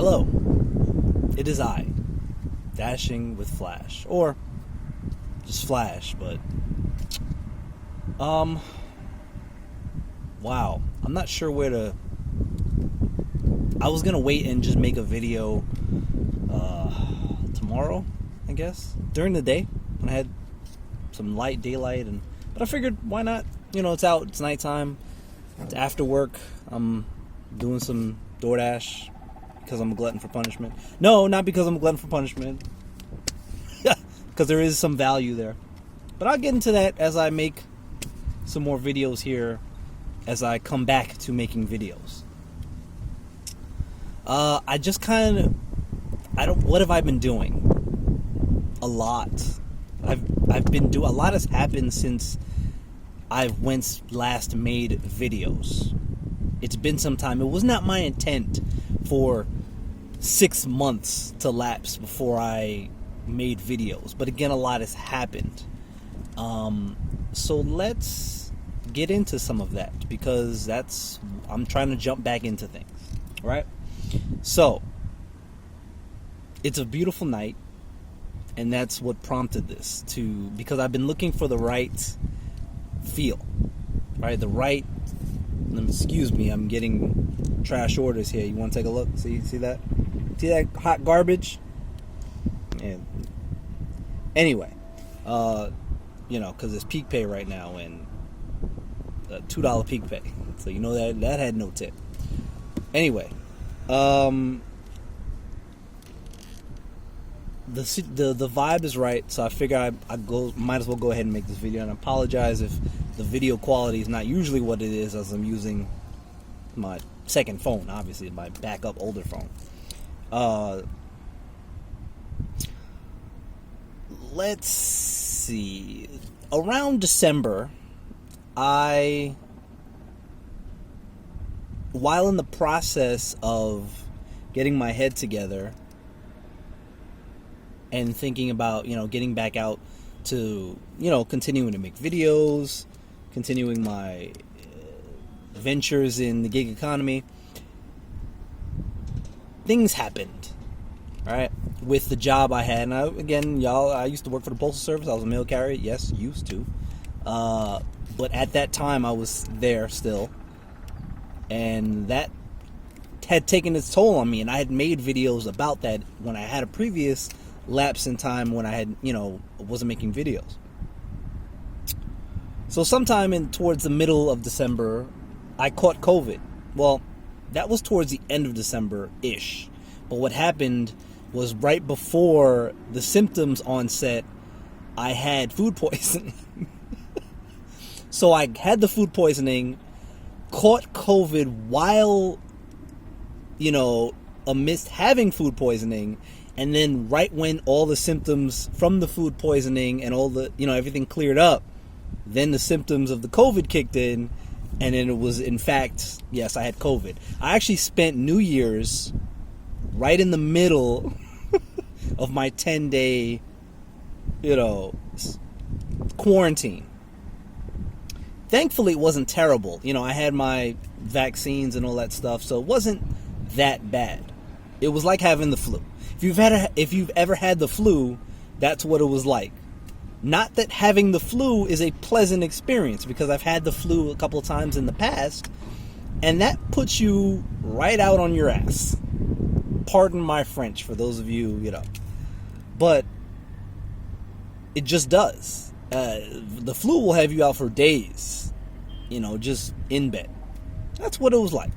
Hello, it is I, Dashing with Flash, or just Flash, but, wow, I'm not sure where to, I was gonna wait and just make a video, tomorrow, I guess, during the day, when I had some light daylight, but I figured, why not, it's out, it's nighttime, it's after work, I'm doing some Doordash, because I'm a glutton for punishment. No, not because I'm a glutton for punishment. Because there is some value there. But I'll get into that as I make some more videos here, as I come back to making videos. I just what have I been doing? A lot. I've been doing, a lot has happened since I last made videos. It's been some time. It was not my intent for 6 months to lapse before I made videos, but again, a lot has happened. So let's get into some of that, because I'm trying to jump back into things, right? So it's a beautiful night, and that's what prompted this, because I've been looking for the right feel, right? Excuse me, I'm getting trash orders here. You want to take a look? See that? See that hot garbage? Yeah. Anyway, because it's peak pay right now, and $2 peak pay, so that had no tip. Anyway, the vibe is right, so I figure I might as well go ahead and make this video. And I apologize if the video quality is not usually what it is, as I'm using my second phone, obviously my backup older phone. Let's see. Around December, while in the process of getting my head together and thinking about, getting back out to, continuing to make videos, continuing my ventures in the gig economy, things happened, all right, with the job I had. And I used to work for the Postal Service. I was a mail carrier. Yes, used to. But at that time, I was there still. And that had taken its toll on me. And I had made videos about that when I had a previous lapse in time when I had, wasn't making videos. So sometime towards the middle of December, I caught COVID. Well, that was towards the end of December-ish. But what happened was right before the symptoms onset, I had food poisoning. So I had the food poisoning, caught COVID while, amidst having food poisoning, and then right when all the symptoms from the food poisoning and all the, everything cleared up, then the symptoms of the COVID kicked in, and then it was, in fact, yes, I had COVID. I actually spent New Year's right in the middle of my 10-day, quarantine. Thankfully, it wasn't terrible. I had my vaccines and all that stuff, so it wasn't that bad. It was like having the flu. If you've ever had the flu, that's what it was like. Not that having the flu is a pleasant experience, because I've had the flu a couple of times in the past, and that puts you right out on your ass. Pardon my French for those of you, But it just does. The flu will have you out for days, just in bed. That's what it was like.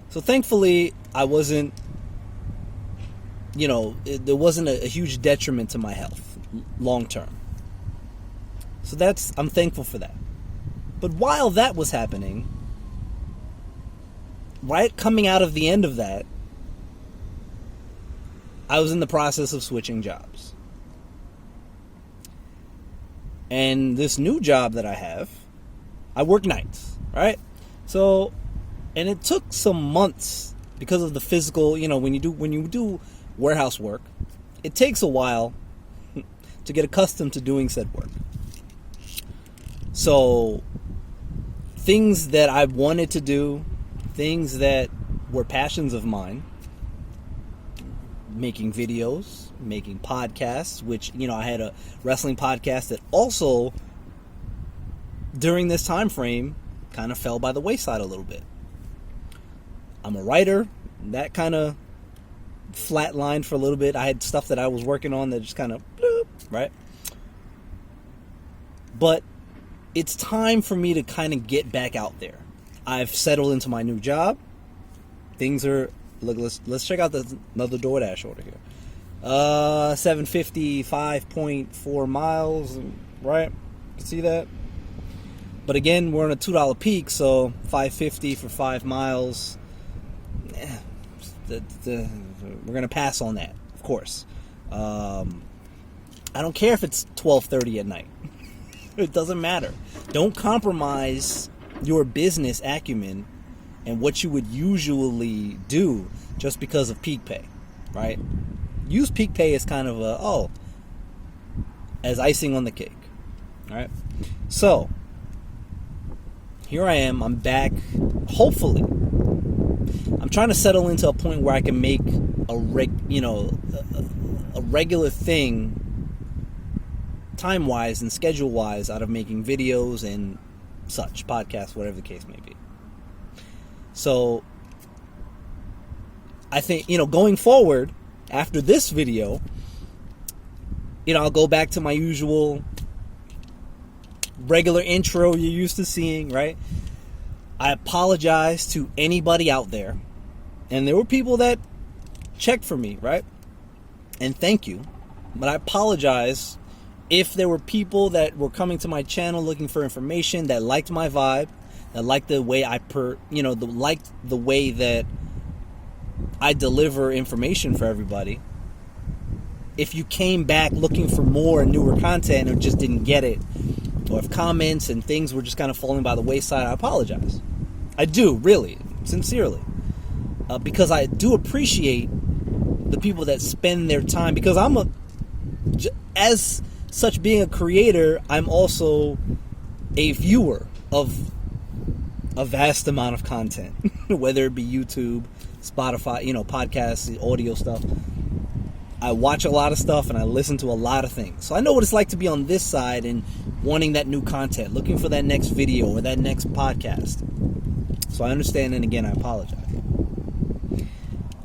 So thankfully, I wasn't, there wasn't a huge detriment to my health long term. So I'm thankful for that. But while that was happening, right coming out of the end of that, I was in the process of switching jobs. And this new job that I have, I work nights, right? So, and it took some months because of the physical, when you do warehouse work, it takes a while to get accustomed to doing said work. So, things that I wanted to do, things that were passions of mine, making videos, making podcasts, which, I had a wrestling podcast that also, during this time frame, kind of fell by the wayside a little bit. I'm a writer. That kind of flatlined for a little bit. I had stuff that I was working on that just kind of, right? But it's time for me to kind of get back out there. I've settled into my new job. Things are, look, let's check out another Doordash order here. 755.4 miles, right? You can see that? But again, we're on a $2 peak, so $5.50 for 5 miles. We're going to pass on that, of course. I don't care if it's 12:30 at night. It doesn't matter. Don't compromise your business acumen and what you would usually do just because of peak pay, right? Use peak pay as kind of as icing on the cake, all right? So, here I am. I'm back, hopefully. I'm trying to settle into a point where I can make a regular thing, time-wise and schedule-wise, out of making videos and such, podcasts, whatever the case may be. So, I think, going forward, after this video, I'll go back to my usual regular intro you're used to seeing, right? I apologize to anybody out there. And there were people that checked for me, right? And thank you. But I apologize if there were people that were coming to my channel looking for information that liked my vibe, that liked the way liked the way that I deliver information for everybody. If you came back looking for more and newer content and just didn't get it, or if comments and things were just kind of falling by the wayside, I apologize. I do, really, sincerely. Because I do appreciate the people that spend their time, because as such, being a creator, I'm also a viewer of a vast amount of content, whether it be YouTube, Spotify, podcasts, audio stuff. I watch a lot of stuff and I listen to a lot of things. So I know what it's like to be on this side and wanting that new content, looking for that next video or that next podcast. So I understand, and again, I apologize.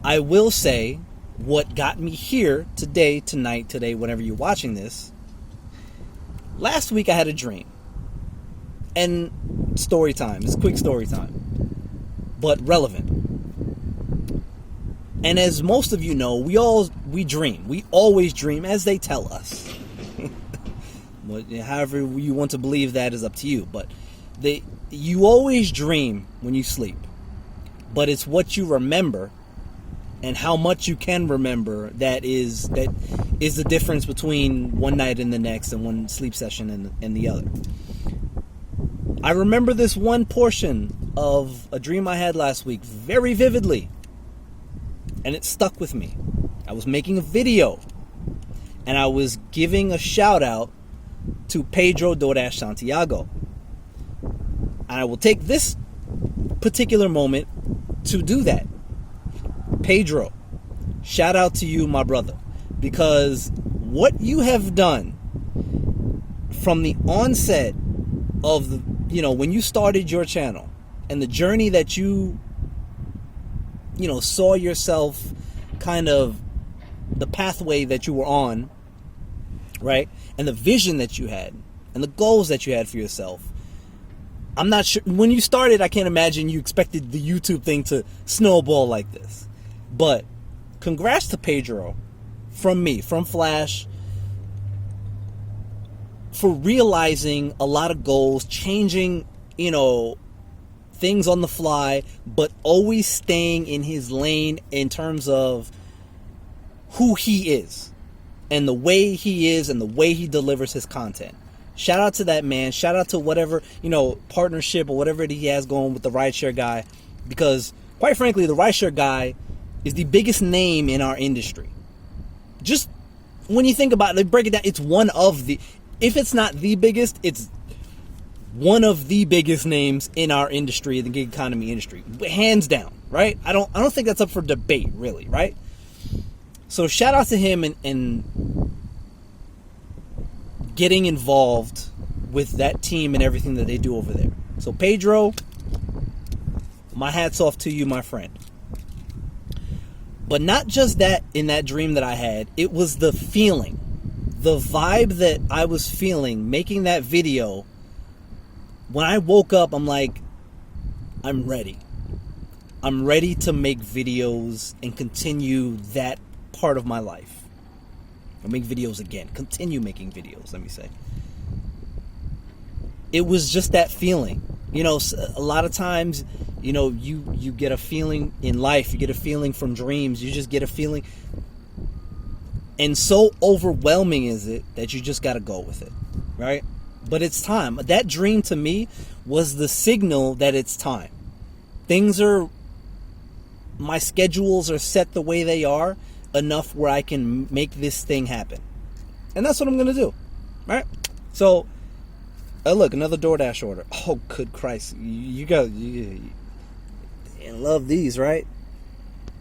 I will say what got me here today, whenever you're watching this. Last week I had a dream. And story time. It's quick story time. But relevant. And as most of you know, we dream. We always dream, as they tell us. However you want to believe that is up to you. But you always dream when you sleep. But it's what you remember and how much you can remember that is the difference between one night and the next, and one sleep session and the other. I remember this one portion of a dream I had last week very vividly, and it stuck with me. I was making a video, and I was giving a shout out to Pedro, Doordash, Santiago. And I will take this particular moment to do that. Pedro, shout out to you, my brother, because what you have done from the onset of when you started your channel and the journey that you saw yourself, kind of the pathway that you were on, right? And the vision that you had and the goals that you had for yourself. I'm not sure, when you started, I can't imagine you expected the YouTube thing to snowball like this. But congrats to Pedro from me, from Flash, for realizing a lot of goals, changing, things on the fly, but always staying in his lane in terms of who he is and the way he is and the way he delivers his content. Shout out to that man. Shout out to whatever, partnership or whatever he has going with the rideshare guy, because quite frankly, the rideshare guy is the biggest name in our industry. Just when you think about it, break it down, it's one of the, if it's not the biggest, it's one of the biggest names in our industry, the gig economy industry, hands down, right? I don't think that's up for debate, really, right? So shout out to him and getting involved with that team and everything that they do over there. So Pedro, my hat's off to you, my friend. But not just that, in that dream that I had, it was the feeling, the vibe that I was feeling making that video. When I woke up, I'm like, I'm ready. I'm ready to make videos and continue that part of my life. Or make videos again. Continue making videos, let me say. It was just that feeling. You know, a lot of times, you know, you get a feeling in life. You get a feeling from dreams. You just get a feeling. And so overwhelming is it that you just got to go with it, right? But it's time. That dream to me was the signal that it's time. My schedules are set the way they are enough where I can make this thing happen. And that's what I'm going to do, right? So, look, another Doordash order. Oh, good Christ. You love these, right?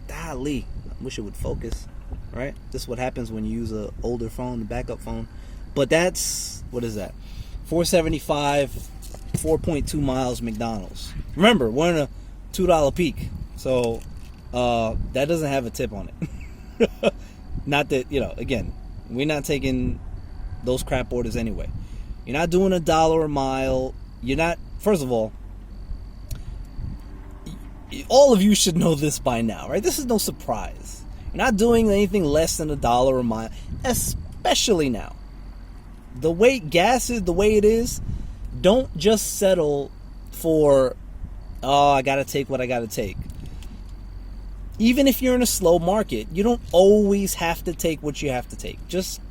Golly. I wish it would focus, right? This is what happens when you use an older phone, a backup phone. But that's, what is that? 475, 4.2 miles McDonald's. Remember, we're in a $2 peak. So, that doesn't have a tip on it. Not that, you know, again, we're not taking those crap orders anyway. You're not doing $1 a mile. You're not, first of all of you should know this by now, right? This is no surprise. You're not doing anything less than $1 a mile, especially now. The way gas is, the way it is, don't just settle for, oh, I gotta take what I gotta take. Even if you're in a slow market, you don't always have to take what you have to take. Just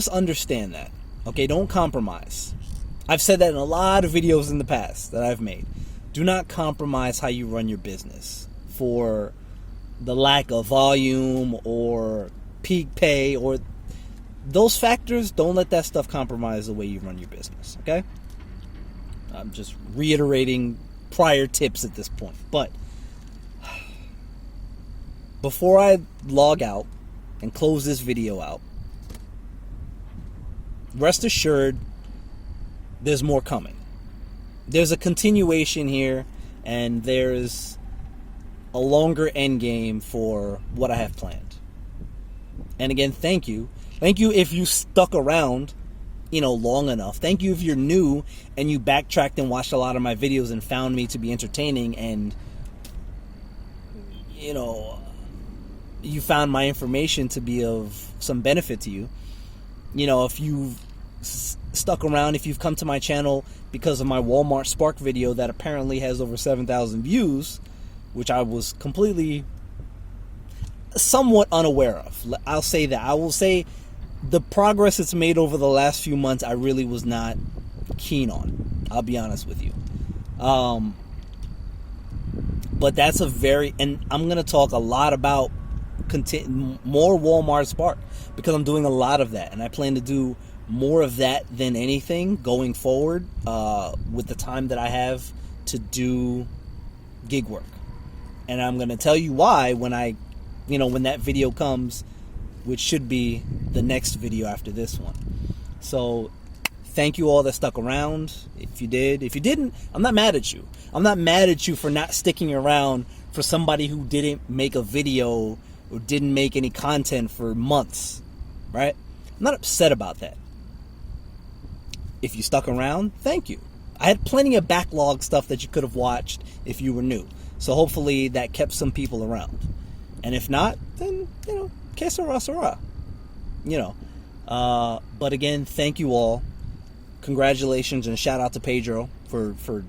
understand that. Okay, don't compromise. I've said that in a lot of videos in the past that I've made. Do not compromise how you run your business for the lack of volume or peak pay or those factors. Don't let that stuff compromise the way you run your business, okay? I'm just reiterating prior tips at this point. But before I log out and close this video out, rest assured there's more coming. There's a continuation here, and there's a longer end game for what I have planned. And again, thank you. Thank you if you stuck around, you know, long enough. Thank you if you're new and you backtracked and watched a lot of my videos and found me to be entertaining and, you know, you found my information to be of some benefit to you. You know, if you've stuck around, if you've come to my channel because of my Walmart Spark video that apparently has over 7,000 views, which I was completely somewhat unaware of. I'll say that. I will say the progress it's made over the last few months I really was not keen on. I'll be honest with you. But that's and I'm going to talk a lot about more Walmart Spark because I'm doing a lot of that, and I plan to do more of that than anything going forward with the time that I have to do gig work. And I'm going to tell you why when that video comes, which should be the next video after this one. So thank you all that stuck around. If you did, if you didn't, I'm not mad at you. I'm not mad at you for not sticking around for somebody who didn't make a video or didn't make any content for months, right? I'm not upset about that. If you stuck around, thank you. I had plenty of backlog stuff that you could have watched if you were new. So hopefully that kept some people around. And if not, then, you know, que sera, sera. You know. But again, thank you all. Congratulations and shout out to Pedro for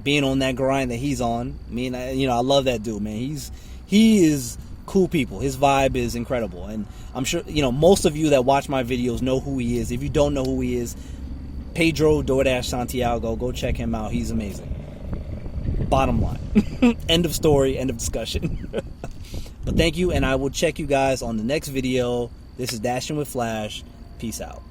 being on that grind that he's on. I mean, I love that dude, man. He is cool people. His vibe is incredible. And I'm sure, you know, most of you that watch my videos know who he is. If you don't know who he is, Pedro, Doordash, Santiago, go check him out. He's amazing. Bottom line. End of story, end of discussion. But thank you, and I will check you guys on the next video. This is Dashing with Flash. Peace out.